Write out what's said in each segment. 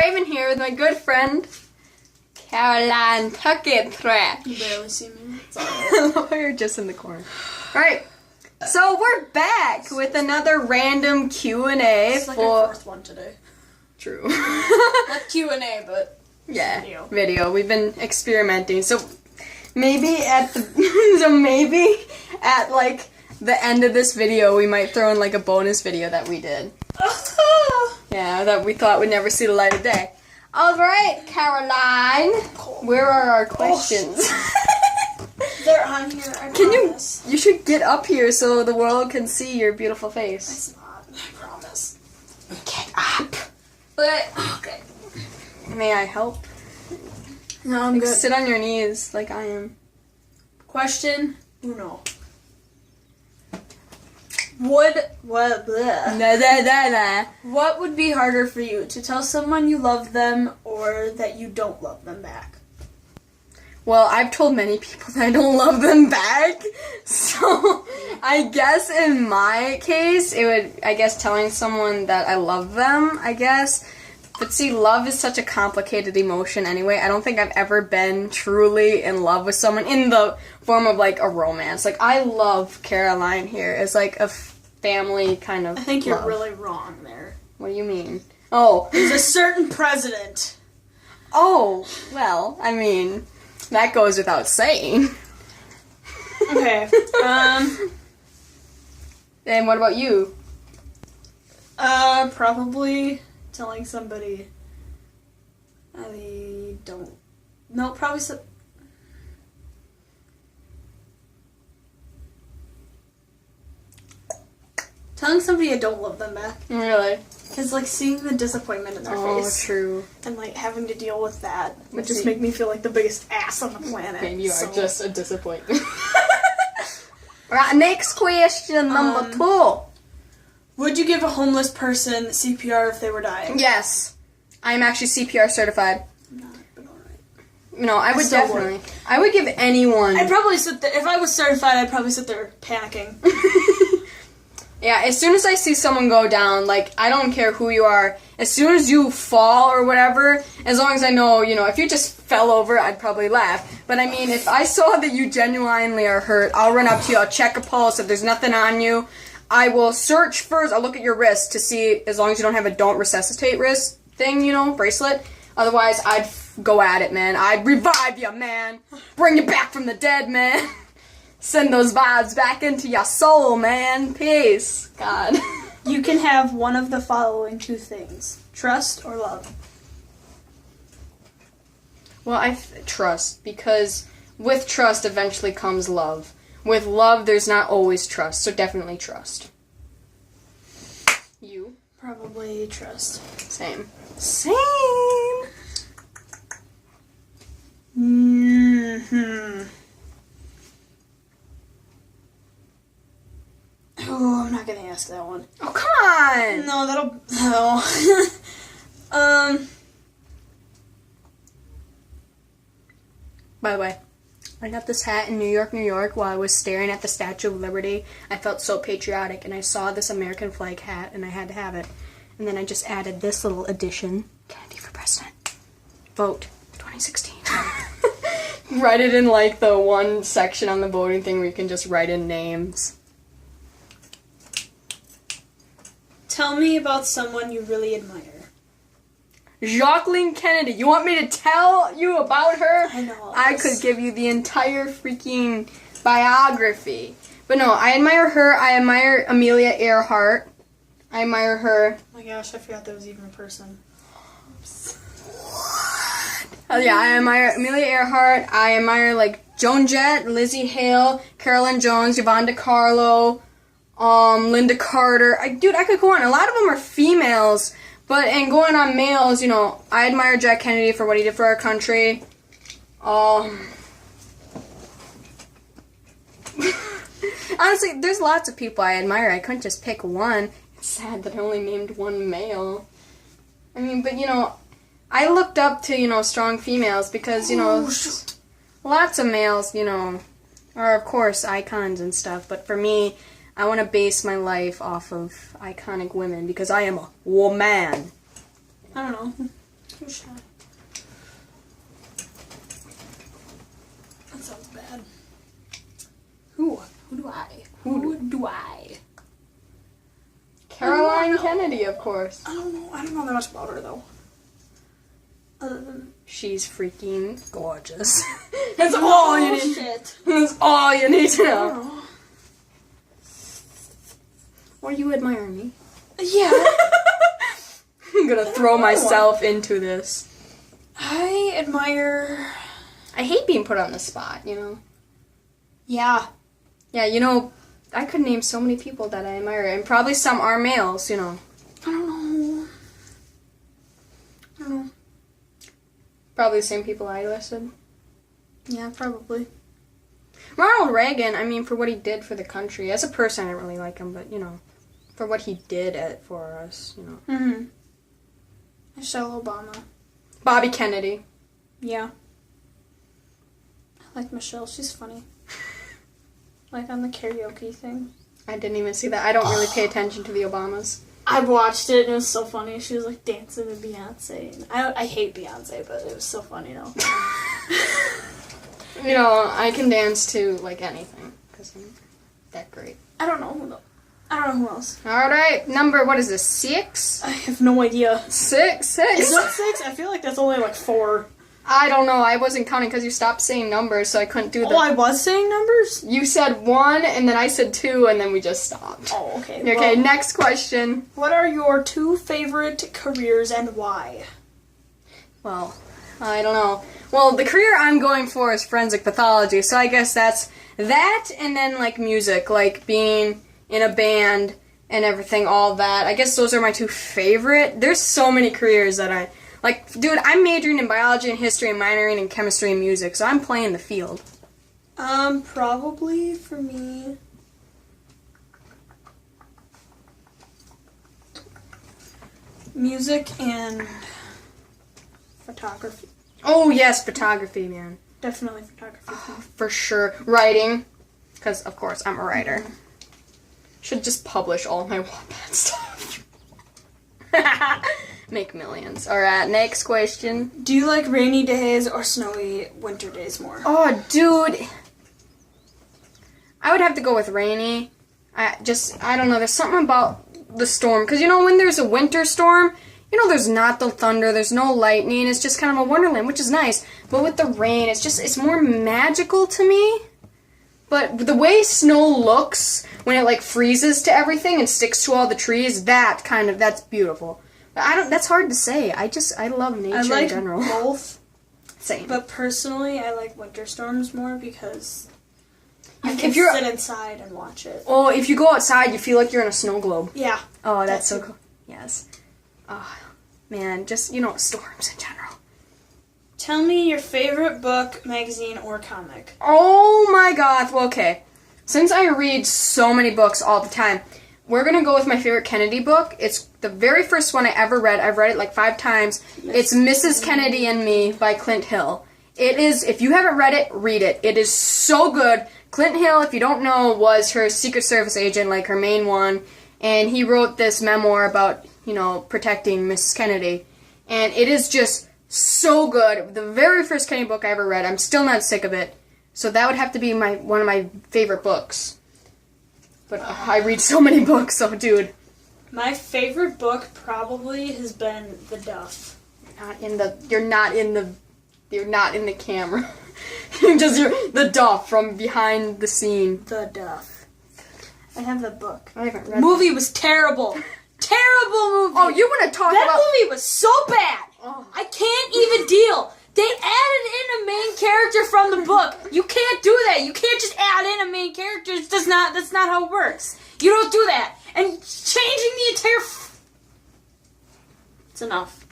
Raven here with my good friend, CarolineTurkeyTrash. You barely see me. You're just in the corner. Alright, so we're back with another random Q&A It's like our fourth one today. True. Not Q&A, but yeah, video. We've been experimenting, so maybe at like the end of this video, we might throw in like a bonus video that we did. Yeah, that we thought would never see the light of day. Alright, Caroline, where are our questions? They're on here, I Can promise. you should get up here so the world can see your beautiful face. It's not, I promise. Get up. But, okay. May I help? No, I'm Like, good. sit on your knees like I am. Question uno. What would be harder for you, to tell someone you love them or that you don't love them back? Well, I've told many people that I don't love them back, so I guess in my case, it would, I guess, telling someone that I love them, I guess. But see, love is such a complicated emotion anyway. I don't think I've ever been truly in love with someone in the form of, like, a romance. Like, I love Caroline here as, like, a family kind of I think you're love. really wrong there. What do you mean? Oh. There's a certain president. Oh, well, I mean, that goes without saying. Okay, And what about you? probably telling somebody I don't. No, probably telling somebody I don't love them back. Really? Because, like, seeing the disappointment in their Oh, face true. and, like, having to deal with that would Let's just see. make me feel like the biggest ass on the planet. And you are so. just a disappointment. Right, next question, number 2. Would you give a homeless person CPR if they were dying? Yes. I'm actually CPR certified. I'm not, but alright. No, I would still definitely. I would give anyone. I'd probably sit there, if I was certified, I'd probably sit there panicking. Yeah, as soon as I see someone go down, like, I don't care who you are, as soon as you fall or whatever, as long as I know, if you just fell over, I'd probably laugh. But I mean, if I saw that you genuinely are hurt, I'll run up to you, I'll check a pulse, if there's nothing on you, I will search first, I'll look at your wrist to see, as long as you don't have a don't resuscitate wrist thing, bracelet. Otherwise, I'd go at it, man. I'd revive you, man. Bring you back from the dead, man. Send those vibes back into your soul, man. Peace. God. You can have one of the following 2 things. Trust or love. Well, I trust, because with trust eventually comes love. With love, there's not always trust, so definitely trust. You? Probably trust. Same. Oh, I'm not gonna ask that one. Oh, come on! No, that'll. By the way, I got this hat in New York while I was staring at the Statue of Liberty. I felt so patriotic, and I saw this American flag hat, and I had to have it. And then I just added this little addition. Kennedy for president. Vote 2016. Write it in, like, the one section on the voting thing where you can just write in names. Tell me about someone you really admire. Jacqueline Kennedy. You want me to tell you about her? I know. I could give you the entire freaking biography. But no, I admire her. I admire Amelia Earhart. I admire her. Oh my gosh, I forgot there was even a person. Oh yeah, I admire Amelia Earhart. I admire, like, Joan Jett, Lizzie Hale, Carolyn Jones, Yvonne DiCarlo, Linda Carter. I could go on. A lot of them are females. But in going on males, I admire Jack Kennedy for what he did for our country. Honestly, there's lots of people I admire. I couldn't just pick one. It's sad that I only named one male. I mean, but, I looked up to, strong females because, lots of males, are, of course, icons and stuff. But for me, I want to base my life off of iconic women because I am a woman. I don't know. Too shy. That sounds bad. Who do I? Caroline Kennedy, of course. I don't know that much about her though. Other than She's freaking gorgeous. That's all you need. Shit. That's all you need to know. Oh. Or you admire me. Yeah. I'm gonna throw myself into this. I admire. I hate being put on the spot, you know? Yeah. Yeah, you know, I could name so many people that I admire, and probably some are males, you know. I don't know. Probably the same people I listed. Yeah, probably. Ronald Reagan, I mean, for what he did for the country. As a person, I didn't really like him, but, you know, for what he did for us, you know. Mm-hmm. Michelle Obama. Bobby Kennedy. Yeah. I like Michelle. She's funny. Like on the karaoke thing. I didn't even see that. I don't really pay attention to the Obamas. I watched it and it was so funny. She was like dancing with Beyonce. And I hate Beyonce, but it was so funny though. You know, I can dance to, like, anything, because I'm that great. I don't know who else. Alright, number, what is this, 6? I have no idea. 6? Is that 6? I feel like that's only like 4. I don't know, I wasn't counting because you stopped saying numbers, so I couldn't do Oh, I was saying numbers? You said 1, and then I said 2, and then we just stopped. Oh, okay. Okay, Well, next question. what are your 2 favorite careers and why? Well, I don't know. Well, the career I'm going for is forensic pathology, so I guess that's that, and then, like, music, like being in a band and everything, all that. I guess those are my 2 favorite. There's so many careers that I... Like, dude, I'm majoring in biology and history and minoring in chemistry and music, so I'm playing the field. Probably for me... music and photography. Oh, yes, photography, man. Definitely photography. For sure. Writing, because, of course, I'm a writer. Should just publish all my Wattpad stuff. Make millions. Alright, next question. Do you like rainy days or snowy winter days more? Oh, dude. I would have to go with rainy. I don't know, there's something about the storm. Because, you know, when there's a winter storm, you know, there's not the thunder, there's no lightning, it's just kind of a wonderland, which is nice. But with the rain, it's more magical to me. But the way snow looks when it, like, freezes to everything and sticks to all the trees, that's beautiful. But that's hard to say. I love nature in general. I like both. Same. But personally, I like winter storms more because I If can you're- sit inside and watch it. Oh, if you go outside, you feel like you're in a snow globe. Yeah. Oh, that's so too. cool. Yes. Oh, man, just, you know, storms in general. Tell me your favorite book, magazine, or comic. Oh my god. Well, okay. Since I read so many books all the time, we're going to go with my favorite Kennedy book. It's the very first one I ever read. I've read it like 5 times. It's Mrs. Kennedy and Me by Clint Hill. It is, if you haven't read it, read it. It is so good. Clint Hill, if you don't know, was her Secret Service agent, like her main one. And he wrote this memoir about, you know, protecting Mrs. Kennedy. And it is just so good. The very first Kennedy book I ever read. I'm still not sick of it. So that would have to be one of my favorite books. But I read so many books, so dude. My favorite book probably has been The Duff. You're not in the camera. You're the Duff from behind the scene. The Duff. I have the book. I haven't read The movie was terrible. Terrible movie. Oh, you want to talk that about... movie was so bad. Oh. I can't even deal. They added in a main character from the book. You can't do that. You can't just add in a main character. That's not how it works. You don't do that. And changing the entire... It's enough.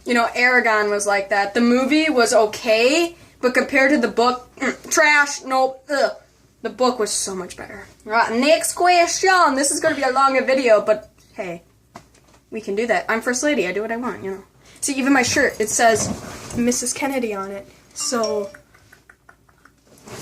You know, Aragon was like that. The movie was okay, but compared to the book, trash, nope, ugh. The book was so much better. Right, next question. This is going to be a longer video, but hey, we can do that. I'm First Lady. I do what I want, you know. See, even my shirt, it says Mrs. Kennedy on it. So,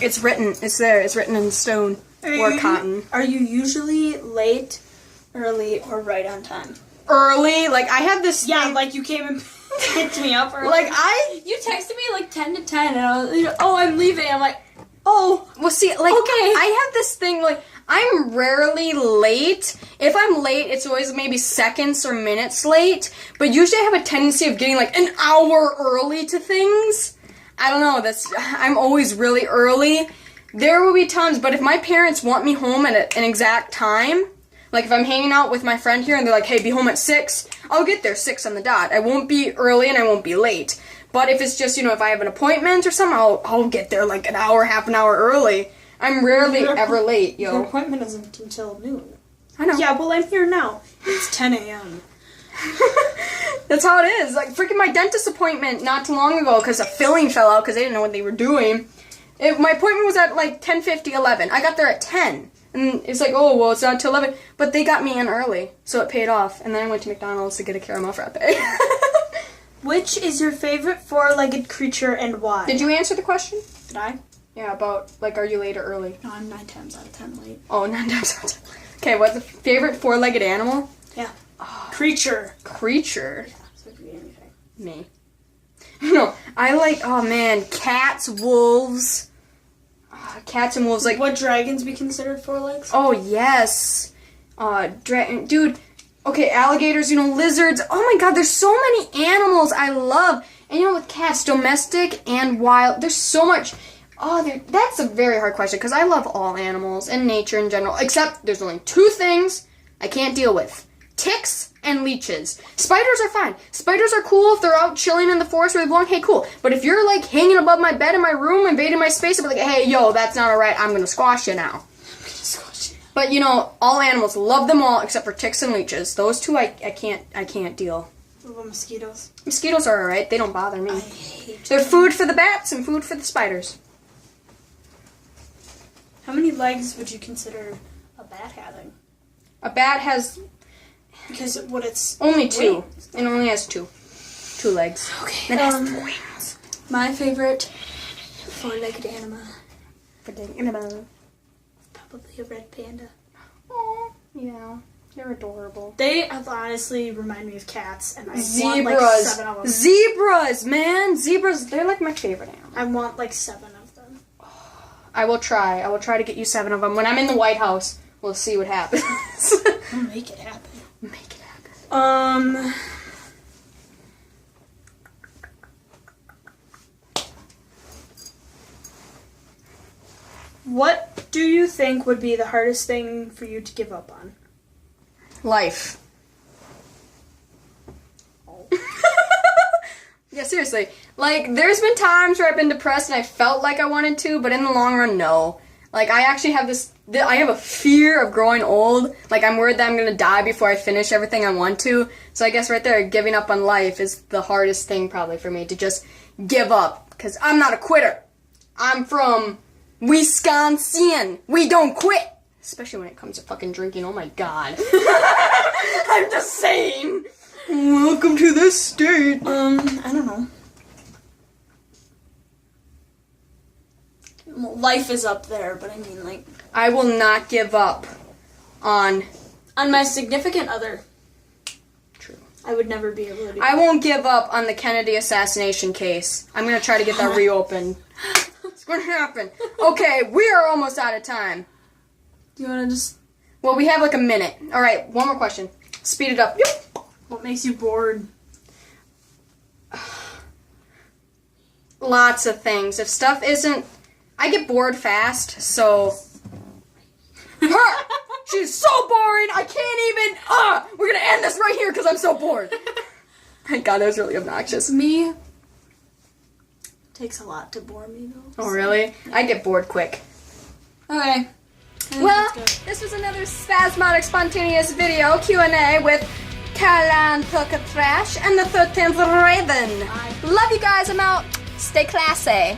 it's written. It's there. It's written in stone or cotton. Are you usually late, early, or right on time? Early? Like, I have this... Yeah, like you came in... picked me up early. Like, You texted me like 10 to 10, and I was, oh, I'm leaving. I'm like, oh. well, see, like, Okay. I have this thing, like, I'm rarely late. If I'm late, it's always maybe seconds or minutes late. But usually I have a tendency of getting, like, an hour early to things. I don't know, I'm always really early. There will be times, but if my parents want me home at an exact time, like if I'm hanging out with my friend here and they're like, hey, be home at 6, I'll get there 6 on the dot. I won't be early and I won't be late. But if it's just, if I have an appointment or something, I'll get there like an hour, half an hour early. I'm rarely ever late, yo. Your appointment isn't until noon. I know. Yeah, well, I'm here now. It's 10 a.m. That's how it is. Like, freaking my dentist appointment not too long ago because a filling fell out because they didn't know what they were doing. My appointment was at like 10:50, 11. I got there at 10. And it's like, oh, well, it's not till 11. But they got me in early, so it paid off. And then I went to McDonald's to get a caramel frappe. Which is your favorite four-legged creature and why? Did you answer the question? Did I? Yeah, about, like, are you late or early? No, I'm 9 times out of 10 late. Oh, 9 times out of 10. Okay, what's the favorite four-legged animal? Yeah. Creature. Creature? Yeah, so it could be anything. Me. No, I like, oh man, cats, wolves. Cats and wolves, like... Would dragons be considered four legs? Oh, yes. Dude, okay, alligators, lizards. Oh my god, there's so many animals I love. And with cats, domestic and wild, there's so much... Oh, that's a very hard question, because I love all animals and nature in general, except there's only 2 things I can't deal with. Ticks and leeches. Spiders are fine. Spiders are cool if they're out chilling in the forest where they belong. Hey, cool. But if you're, like, hanging above my bed in my room, invading my space, I'll be like, hey, yo, that's not alright. I'm gonna squash you now. But, all animals, love them all except for ticks and leeches. Those 2 I can't deal. What about mosquitoes? Mosquitoes are alright. They don't bother me. I hate They're food for the bats and food for the spiders. How many legs would you consider a bat having? A bat has... Because what it's... Only 2. Wings. It only has 2. 2 legs. Okay. It has wings. My favorite four-legged animal. Probably a red panda. Oh, yeah. They're adorable. They honestly remind me of cats, and I Zebras. want like 7 of them. Zebras, man. Zebras, they're like my favorite animal. I want like 7 of them. I will try. I will try to get you 7 of them. When I'm in the White House, we'll see what happens. I'll make it happen. Make it happen. What do you think would be the hardest thing for you to give up on? Life. Yeah, seriously. Like, there's been times where I've been depressed and I felt like I wanted to, but in the long run, no. Like, I actually have I have a fear of growing old. Like, I'm worried that I'm gonna die before I finish everything I want to. So I guess right there, giving up on life is the hardest thing probably for me, to just give up. Because I'm not a quitter. I'm from Wisconsin. We don't quit. Especially when it comes to fucking drinking. Oh my god. I'm just saying. Welcome to this state. I don't know. Well, life is up there, but I mean, like... I will not give up on my significant other. True. I would never be able to do that. I won't give up on the Kennedy assassination case. I'm going to try to get that reopened. It's going to happen. Okay, we are almost out of time. Do you want to just... Well, we have like a minute. All right, one more question. Speed it up. Yep. What makes you bored? Lots of things. If stuff isn't... I get bored fast, so... Her! She's so boring, I can't even... We're gonna end this right here because I'm so bored. Thank God, that was really obnoxious. Me? Takes a lot to bore me, though. Oh, really? I get bored quick. Okay. Well, this was another spasmodic, spontaneous video Q&A with CarolineTurkeyTrash and the 13th Raven. Love you guys. I'm out. Stay classy.